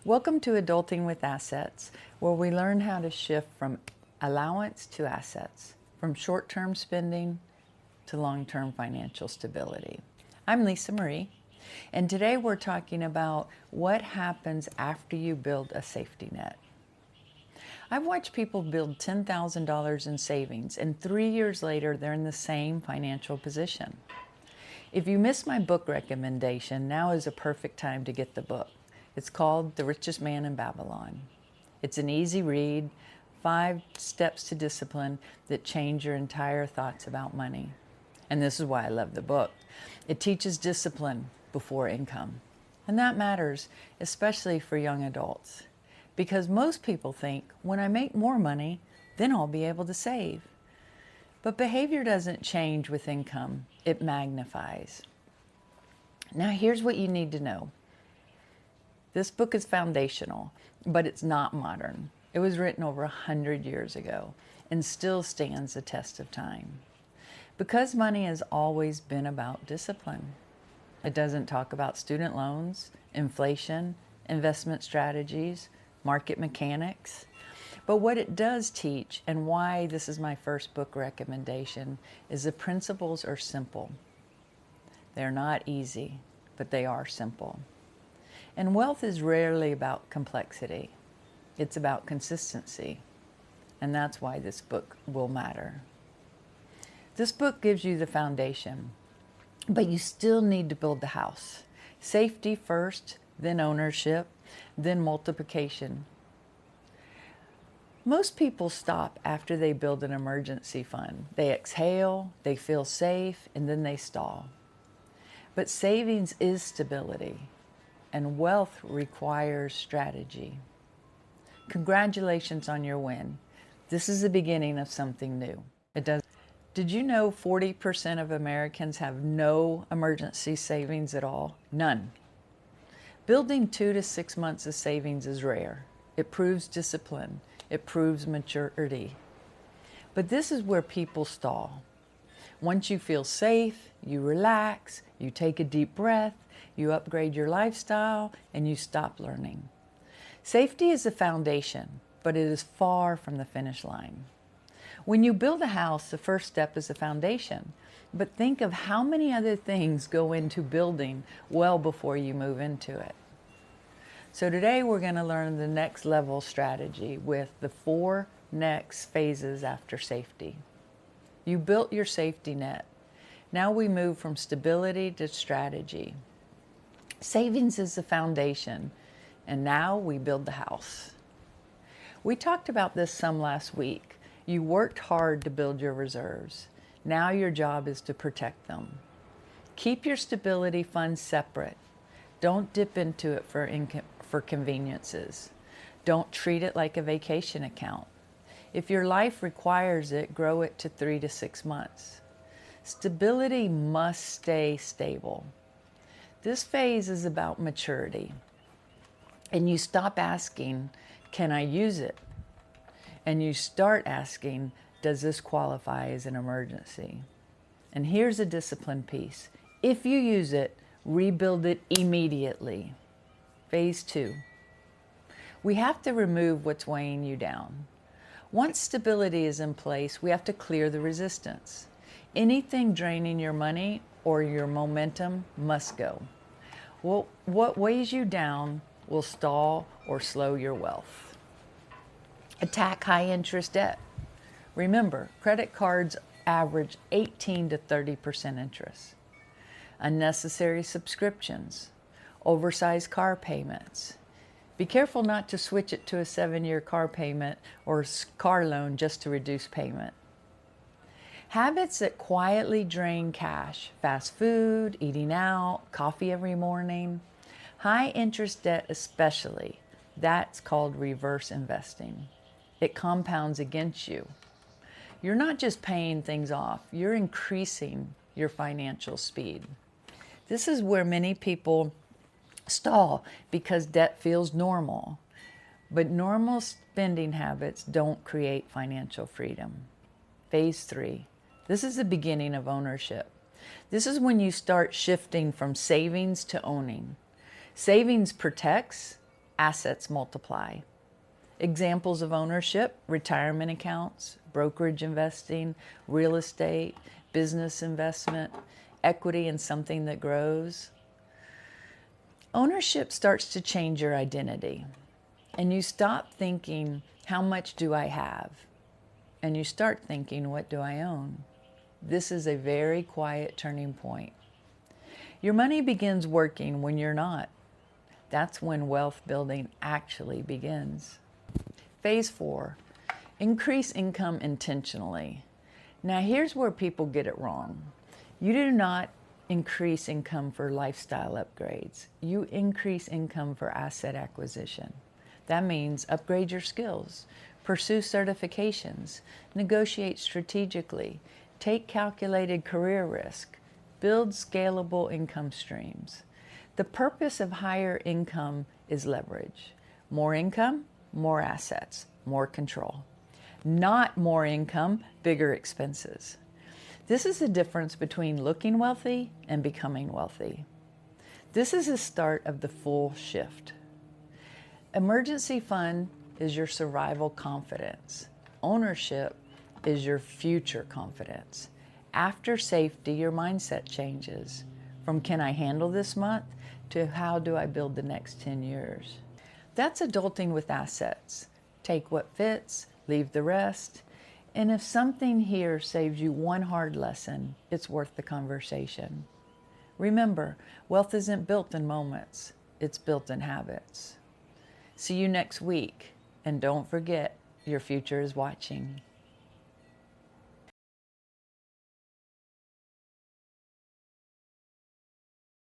Welcome to Adulting with Assets, where we learn how to shift from allowance to assets, from short-term spending to long-term financial stability. I'm Lisa Marie, and today we're talking about what happens after you build a safety net. I've watched people build $10,000 in savings, and 3 years later, they're in the same financial position. If you missed my book recommendation, now is a perfect time to get the book. It's called The Richest Man in Babylon. It's an easy read, 5 steps to discipline that change your entire thoughts about money. And this is why I love the book. It teaches discipline before income. And that matters, especially for young adults. Because most people think, when I make more money, then I'll be able to save. But behavior doesn't change with income, it magnifies. Now here's what you need to know. This book is foundational, but it's not modern. It was written over 100 years ago and still stands the test of time. Because money has always been about discipline. It doesn't talk about student loans, inflation, investment strategies, market mechanics. But what it does teach, and why this is my first book recommendation, is the principles are simple. They're not easy, but they are simple. And wealth is rarely about complexity. It's about consistency. And that's why this book will matter. This book gives you the foundation, but you still need to build the house. Safety first, then ownership, then multiplication. Most people stop after they build an emergency fund. They exhale, they feel safe, and then they stall. But savings is stability. And wealth requires strategy. Congratulations on your win. This is the beginning of something new. Did you know 40% of Americans have no emergency savings at all? None. Building 2 to 6 months of savings is rare. It proves discipline. It proves maturity. But this is where people stall. Once you feel safe, you relax, you take a deep breath, you upgrade your lifestyle, and you stop learning. Safety is the foundation, but it is far from the finish line. When you build a house, the first step is the foundation. But think of how many other things go into building well before you move into it. So today we're going to learn the next level strategy with the 4 next phases after safety. You built your safety net. Now we move from stability to strategy. Savings is the foundation, and now we build the house. We talked about this some last week. You worked hard to build your reserves. Now your job is to protect them. Keep your stability fund separate. Don't dip into it for conveniences. Don't treat it like a vacation account. If your life requires it, grow it to 3 to 6 months. Stability must stay stable. This phase is about maturity. And you stop asking, can I use it? And you start asking, does this qualify as an emergency? And here's a discipline piece. If you use it, rebuild it immediately. Phase 2. We have to remove what's weighing you down. Once stability is in place, we have to clear the resistance. Anything draining your money or your momentum must go. Well, what weighs you down will stall or slow your wealth. Attack high-interest debt. Remember, credit cards average 18 to 30% interest. Unnecessary subscriptions, oversized car payments. Be careful not to switch it to a 7-year car payment or car loan just to reduce payment. Habits that quietly drain cash, fast food, eating out, coffee every morning. High interest debt especially, that's called reverse investing. It compounds against you. You're not just paying things off, you're increasing your financial speed. This is where many people stall because debt feels normal. But normal spending habits don't create financial freedom. Phase 3. This is the beginning of ownership. This is when you start shifting from savings to owning. Savings protects, assets multiply. Examples of ownership: retirement accounts, brokerage investing, real estate, business investment, equity in something that grows. Ownership starts to change your identity, and you stop thinking, how much do I have? And you start thinking, what do I own? This is a very quiet turning point. Your money begins working when you're not. That's when wealth building actually begins. Phase 4, increase income intentionally. Now here's where people get it wrong. You do not increase income for lifestyle upgrades. You increase income for asset acquisition. That means upgrade your skills, pursue certifications, negotiate strategically, take calculated career risk, build scalable income streams. The purpose of higher income is leverage. More income, more assets, more control. Not more income, bigger expenses. This is the difference between looking wealthy and becoming wealthy. This is the start of the full shift. Emergency fund is your survival confidence. Ownership is your future confidence. After safety, your mindset changes from can I handle this month to how do I build the next 10 years. That's adulting with assets. Take what fits, leave the rest. And if something here saves you one hard lesson, it's worth the conversation. Remember, wealth isn't built in moments, it's built in habits. See you next week, and don't forget, your future is watching.